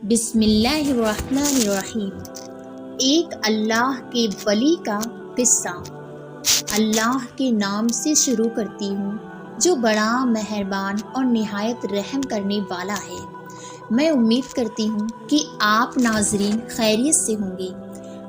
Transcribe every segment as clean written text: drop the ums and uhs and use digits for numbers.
بسم اللہ الرحمن الرحیم۔ ایک اللہ کے ولی کا قصہ۔ اللہ کے نام سے شروع کرتی ہوں جو بڑا مہربان اور نہایت رحم کرنے والا ہے۔ میں امید کرتی ہوں کہ آپ ناظرین خیریت سے ہوں گے۔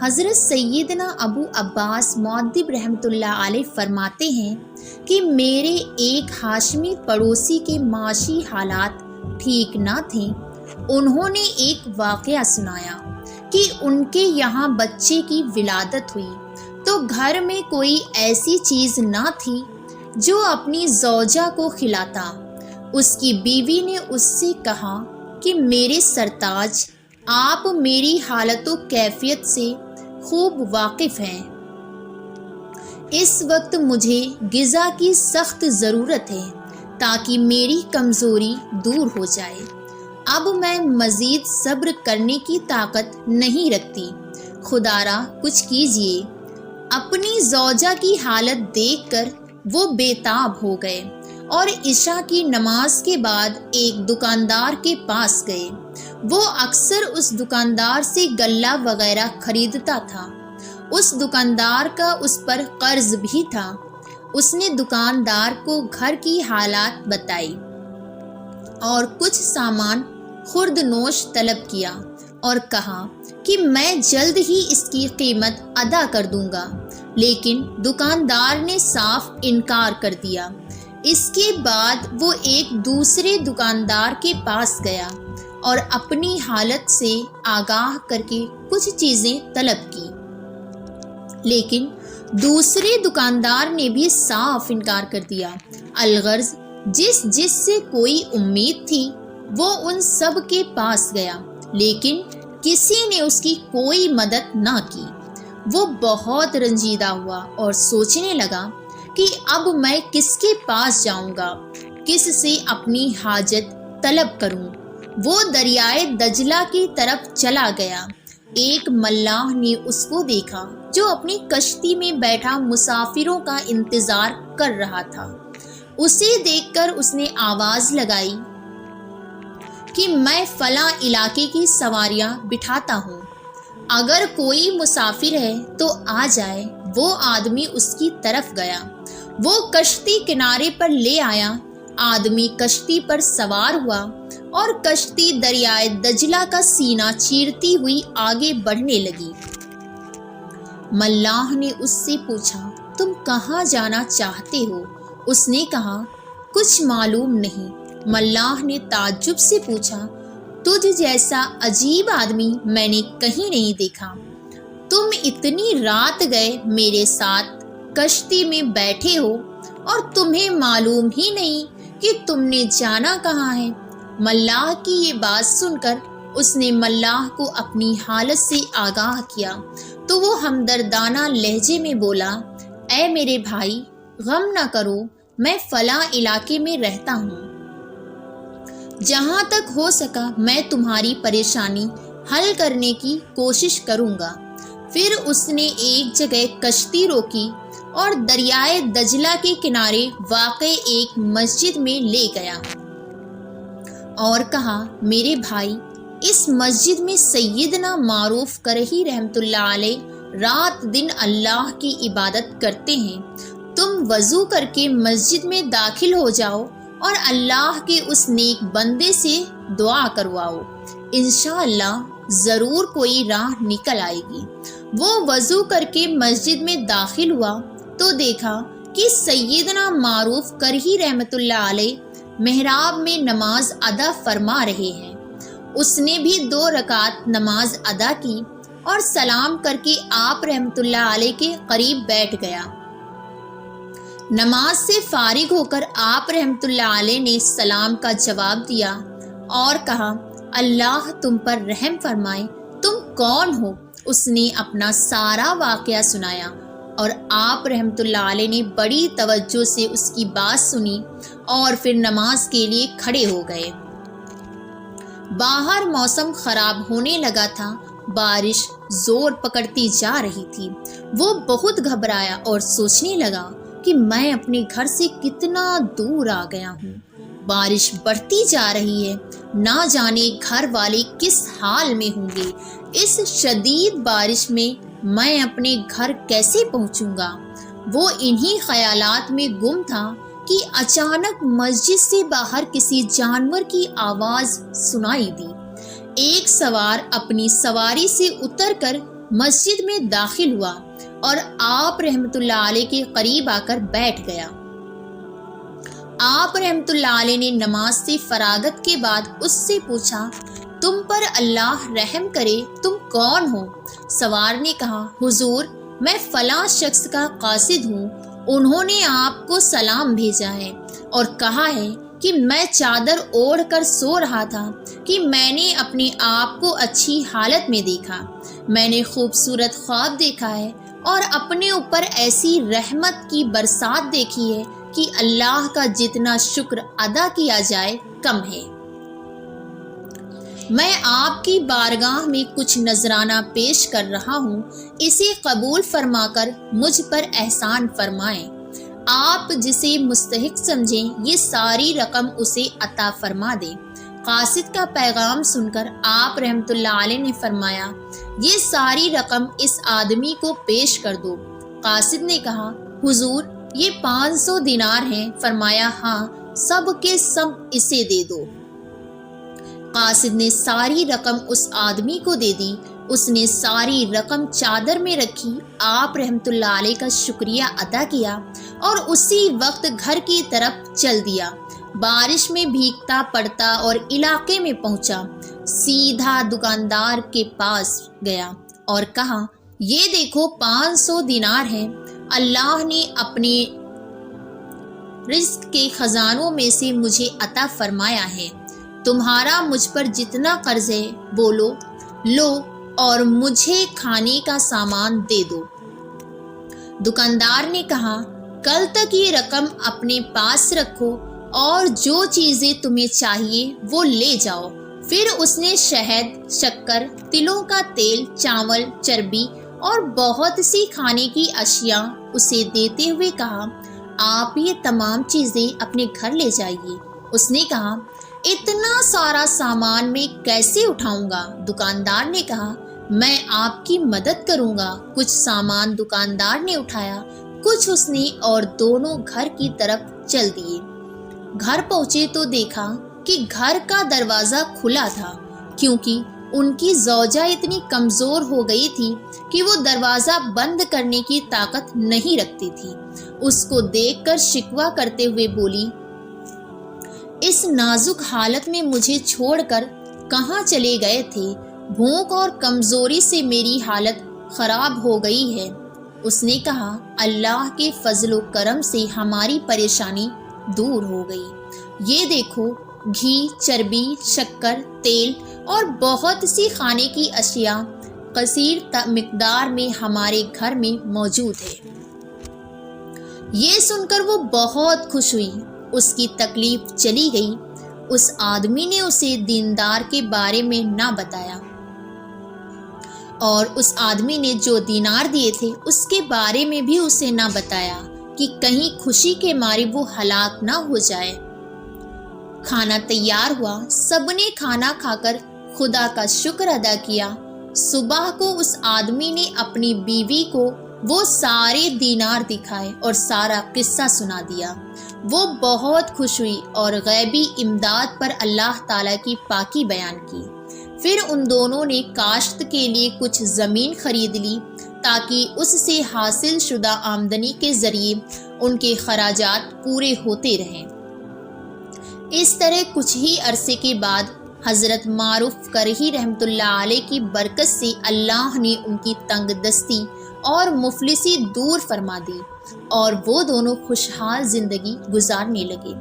حضرت سیدنا ابو عباس مؤدب رحمۃ اللہ علیہ فرماتے ہیں کہ میرے ایک ہاشمی پڑوسی کے معاشی حالات ٹھیک نہ تھے۔ انہوں نے ایک واقعہ سنایا کہ ان کے یہاں بچے کی ولادت ہوئی تو گھر میں کوئی ایسی چیز نہ تھی جو اپنی زوجہ کو کھلاتا۔ اس کی بیوی نے اس سے کہا کہ میرے سرتاج، آپ میری حالت و کیفیت سے خوب واقف ہیں۔ اس وقت مجھے غذا کی سخت ضرورت ہے تاکہ میری کمزوری دور ہو جائے۔ اب میں مزید صبر کرنے کی طاقت نہیں رکھتی، خدارا کچھ کیجیے۔ اپنی زوجہ کی حالت دیکھ کر وہ بے تاب ہو گئے اور عشاء کی نماز کے بعد ایک دکاندار کے پاس گئے۔ وہ اکثر اس دکاندار سے غلہ وغیرہ خریدتا تھا۔ اس دکاندار کا اس پر قرض بھی تھا۔ اس نے دکاندار کو گھر کی حالات بتائی اور کچھ سامان خرد نوش طلب کیا اور کہا کہ میں جلد ہی اس کی قیمت ادا کر دوں گا، لیکن دکاندار نے صاف انکار کر دیا۔ اس کے بعد وہ ایک دوسرے دکاندار کے پاس گیا اور اپنی حالت سے آگاہ کر کے کچھ چیزیں طلب کی، لیکن دوسرے دکاندار نے بھی صاف انکار کر دیا۔ الغرض جس سے کوئی امید تھی وہ ان سب کے پاس گیا، لیکن کسی نے اس کی کوئی مدد نہ کی۔ وہ بہت رنجیدہ ہوا اور سوچنے لگا کہ اب میں کس کے پاس جاؤں گا، کس سے اپنی حاجت طلب کروں۔ وہ دریائے دجلہ کی طرف چلا گیا۔ ایک ملاح نے اس کو دیکھا جو اپنی کشتی میں بیٹھا مسافروں کا انتظار کر رہا تھا۔ اسے دیکھ کر اس نے آواز لگائی کہ میں فلاں علاقے کی سواریاں بٹھاتا ہوں، اگر کوئی مسافر ہے تو آ جائے۔ وہ آدمی اس کی طرف گیا، وہ کشتی کنارے پر لے آیا۔ آدمی کشتی پر سوار ہوا اور کشتی دریائے دجلہ کا سینہ چیرتی ہوئی آگے بڑھنے لگی۔ ملاح نے اس سے پوچھا، تم کہاں جانا چاہتے ہو؟ اس نے کہا، کچھ معلوم نہیں۔ ملاح نے تعجب سے پوچھا، تجھ جیسا عجیب آدمی میں نے کہیں نہیں دیکھا۔ تم اتنی رات گئے میرے ساتھ کشتی میں بیٹھے ہو اور تمہیں معلوم ہی نہیں کہ تم نے جانا کہاں ہے۔ ملاح کی یہ بات سن کر اس نے ملاح کو اپنی حالت سے آگاہ کیا تو وہ ہمدردانہ لہجے میں بولا، اے میرے بھائی، غم نہ کرو، میں فلاں علاقے میں رہتا ہوں۔ جہاں تک ہو سکا میں تمہاری پریشانی حل کرنے کی کوشش کروں گا۔ پھر اس نے ایک جگہ کشتی روکی اور دریائے دجلہ کے کنارے واقع ایک مسجد میں لے گیا اور کہا، میرے بھائی، اس مسجد میں سیدنا معروف کرہی رحمۃ اللہ علیہ رات دن اللہ کی عبادت کرتے ہیں۔ تم وضو کر کے مسجد میں داخل ہو جاؤ اور اللہ کے اس نیک بندے سے دعا کرواؤ، انشاءاللہ ضرور کوئی راہ نکل آئے گی۔ وہ وضو کر کے مسجد میں داخل ہوا تو دیکھا کہ سیدنا معروف کرہی رحمۃ اللہ علیہ محراب میں نماز ادا فرما رہے ہیں۔ اس نے بھی 2 رکعت نماز ادا کی اور سلام کر کے آپ رحمۃ اللہ علیہ کے قریب بیٹھ گیا۔ نماز سے فارغ ہو کر آپ رحمۃ اللہ علیہ نے سلام کا جواب دیا اور کہا، اللہ تم پر رحم فرمائے، تم کون ہو؟ اس نے اپنا سارا واقعہ سنایا اور آپ رحمۃ اللہ علیہ نے بڑی توجہ سے اس کی بات سنی اور پھر نماز کے لیے کھڑے ہو گئے۔ باہر موسم خراب ہونے لگا تھا، بارش زور پکڑتی جا رہی تھی۔ وہ بہت گھبرایا اور سوچنے لگا کہ میں اپنے گھر سے کتنا دور آ گیا ہوں۔ بارش بڑھتی جا رہی ہے، نہ جانے گھر والے کس حال میں ہوں گے۔ اس شدید بارش میں میں اپنے گھر کیسے پہنچوں گا؟ وہ انہی خیالات میں گم تھا کہ اچانک مسجد سے باہر کسی جانور کی آواز سنائی دی۔ ایک سوار اپنی سواری سے اتر کر مسجد میں داخل ہوا اور آپ رحمت اللہ علیہ کے قریب آ کر بیٹھ گیا۔ آپ رحمت اللہ علیہ نے نماز سے فراغت کے بعد اس سے پوچھا، تم پر اللہ رحم کرے، تم کون ہو؟ سوار نے کہا، حضور میں فلاں شخص کا قاصد ہوں، انہوں نے آپ کو سلام بھیجا ہے اور کہا ہے کہ میں چادر اوڑھ کر سو رہا تھا کہ میں نے اپنے آپ کو اچھی حالت میں دیکھا۔ میں نے خوبصورت خواب دیکھا ہے اور اپنے اوپر ایسی رحمت کی برسات دیکھی ہے کہ اللہ کا جتنا شکر ادا کیا جائے کم ہے۔ میں آپ کی بارگاہ میں کچھ نذرانہ پیش کر رہا ہوں، اسے قبول فرما کر مجھ پر احسان فرمائیں۔ آپ جسے مستحق سمجھیں یہ ساری رقم اسے عطا فرما دیں۔ قاصد کا پیغام سن کر آپ رحمت اللہ علیہ نے فرمایا، یہ ساری رقم اس آدمی کو پیش کر دو۔ قاصد نے کہا، حضور یہ 500 دینار ہیں۔ فرمایا، ہاں، سب کے سب اسے دے دو۔ قاصد نے ساری رقم اس آدمی کو دے دی۔ اس نے ساری رقم چادر میں رکھی، آپ رحمت اللہ علیہ کا شکریہ ادا کیا اور اسی وقت گھر کی طرف چل دیا۔ بارش میں بھیگتا پڑتا اور علاقے میں پہنچا، سیدھا دکاندار کے پاس گیا اور کہا، یہ دیکھو 500 دینار ہیں، اللہ نے اپنے رزق کے خزانوں میں سے مجھے عطا فرمایا ہے۔ تمہارا مجھ پر جتنا قرض ہے بولو، لو اور مجھے کھانے کا سامان دے دو۔ دکاندار نے کہا، کل تک یہ رقم اپنے پاس رکھو اور جو چیزیں تمہیں چاہیے وہ لے جاؤ۔ پھر اس نے شہد، شکر، تلوں کا تیل، چاول، چربی اور بہت سی کھانے کی اشیاء اسے دیتے ہوئے کہا، آپ یہ تمام چیزیں اپنے گھر لے جائیے۔ اس نے کہا، اتنا سارا سامان میں کیسے اٹھاؤں گا؟ دکاندار نے کہا، میں آپ کی مدد کروں گا۔ کچھ سامان دکاندار نے اٹھایا، کچھ اس نے، اور دونوں گھر کی طرف چل دیے۔ گھر پہنچے تو دیکھا کہ گھر کا دروازہ کھلا تھا، کیونکہ ان کی زوجہ اتنی کمزور ہو گئی تھی کہ وہ دروازہ بند کرنے کی طاقت نہیں رکھتی تھی۔ اس کو دیکھ کر شکوہ کرتے ہوئے بولی، اس نازک حالت میں مجھے چھوڑ کر کہاں چلے گئے تھے؟ بھوک اور کمزوری سے میری حالت خراب ہو گئی ہے۔ اس نے کہا، اللہ کے فضل و کرم سے ہماری پریشانی دور ہو گئی۔ یہ دیکھو، گھی، چربی، شکر، تیل اور بہت سی کھانے کی اشیاء کثیر مقدار میں ہمارے گھر میں موجود ہے۔ یہ سن کر وہ بہت خوش ہوئی، اس کی تکلیف چلی گئی۔ اس آدمی نے اسے دیندار کے بارے میں نہ بتایا اور اس آدمی نے جو دینار دیے تھے اس کے بارے میں بھی اسے نہ بتایا کہ کہیں خوشی کے مارے وہ ہلاک نہ ہو جائے۔ کھانا تیار ہوا، سب نے کھانا کھا کر خدا کا شکر ادا کیا۔ صبح کو اس آدمی نے اپنی بیوی کو وہ سارے دینار دکھائے اور سارا قصہ سنا دیا۔ وہ بہت خوش ہوئی اور غیبی امداد پر اللہ تعالیٰ کی پاکی بیان کی۔ پھر ان دونوں نے کاشت کے لیے کچھ زمین خرید لی تاکہ اس سے حاصل شدہ آمدنی کے ذریعے ان کے خراجات پورے ہوتے رہیں۔ اس طرح کچھ ہی عرصے کے بعد حضرت معروف کرہی رحمت اللہ علیہ کی برکت سے اللہ نے ان کی تنگ دستی اور مفلسی دور فرما دی اور وہ دونوں خوشحال زندگی گزارنے لگے۔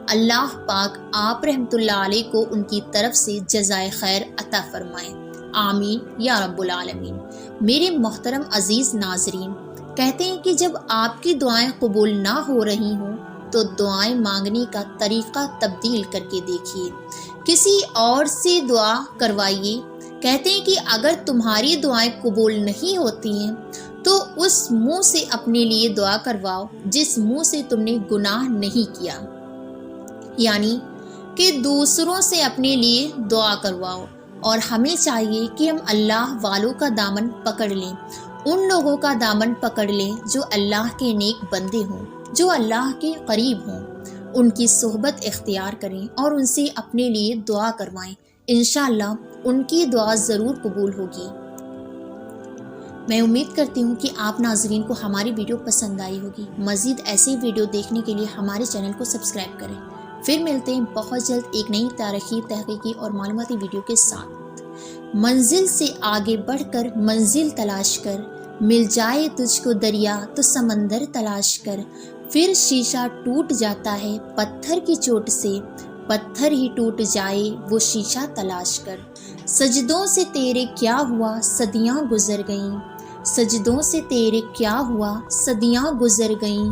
اللہ پاک آپ رحمت اللہ علیہ کو ان کی طرف سے جزائے خیر عطا فرمائے، آمین یا رب العالمین۔ میرے محترم عزیز ناظرین، کہتے ہیں کہ جب آپ کی دعائیں قبول نہ ہو رہی ہوں تو دعائیں مانگنے کا طریقہ تبدیل کر کے دیکھیے، کسی اور سے دعا کروائیے۔ کہتے ہیں کہ اگر تمہاری دعائیں قبول نہیں ہوتی ہیں تو اس منہ سے اپنے لیے دعا کرواؤ جس منہ سے تم نے گناہ نہیں کیا، یعنی کہ دوسروں سے اپنے لیے دعا کرواؤ، اور ہمیں چاہیے کہ ہم اللہ والوں کا دامن پکڑ لیں، ان لوگوں کا دامن پکڑ لیں جو اللہ کے نیک بندے ہوں، جو اللہ کے قریب ہوں، ان کی صحبت اختیار کریں اور ان سے اپنے لیے دعا کروائیں۔ انشاءاللہ ان کی دعا ضرور قبول ہوگی۔ میں امید کرتی ہوں کہ آپ ناظرین کو ہماری ویڈیو پسند آئی ہوگی۔ مزید ایسی ویڈیو دیکھنے کے لیے ہمارے چینل کو سبسکرائب کریں۔ پھر ملتے ہیں بہت جلد ایک نئی تاریخی، تحقیقی اور معلوماتی ویڈیو کے ساتھ۔ منزل سے آگے بڑھ کر منزل تلاش کر، مل جائے تجھ کو دریا تو سمندر تلاش کر، پھر شیشہ ٹوٹ جاتا ہے پتھر کی چوٹ سے، پتھر ہی ٹوٹ جائے وہ شیشہ تلاش کر۔ سجدوں سے تیرے کیا ہوا صدیاں گزر گئیں، سجدوں سے تیرے کیا ہوا صدیاں گزر گئیں،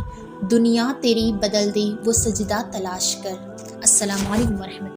دنیا تیری بدل دے وہ سجدہ تلاش کر۔ السلام علیکم ورحمۃ اللہ۔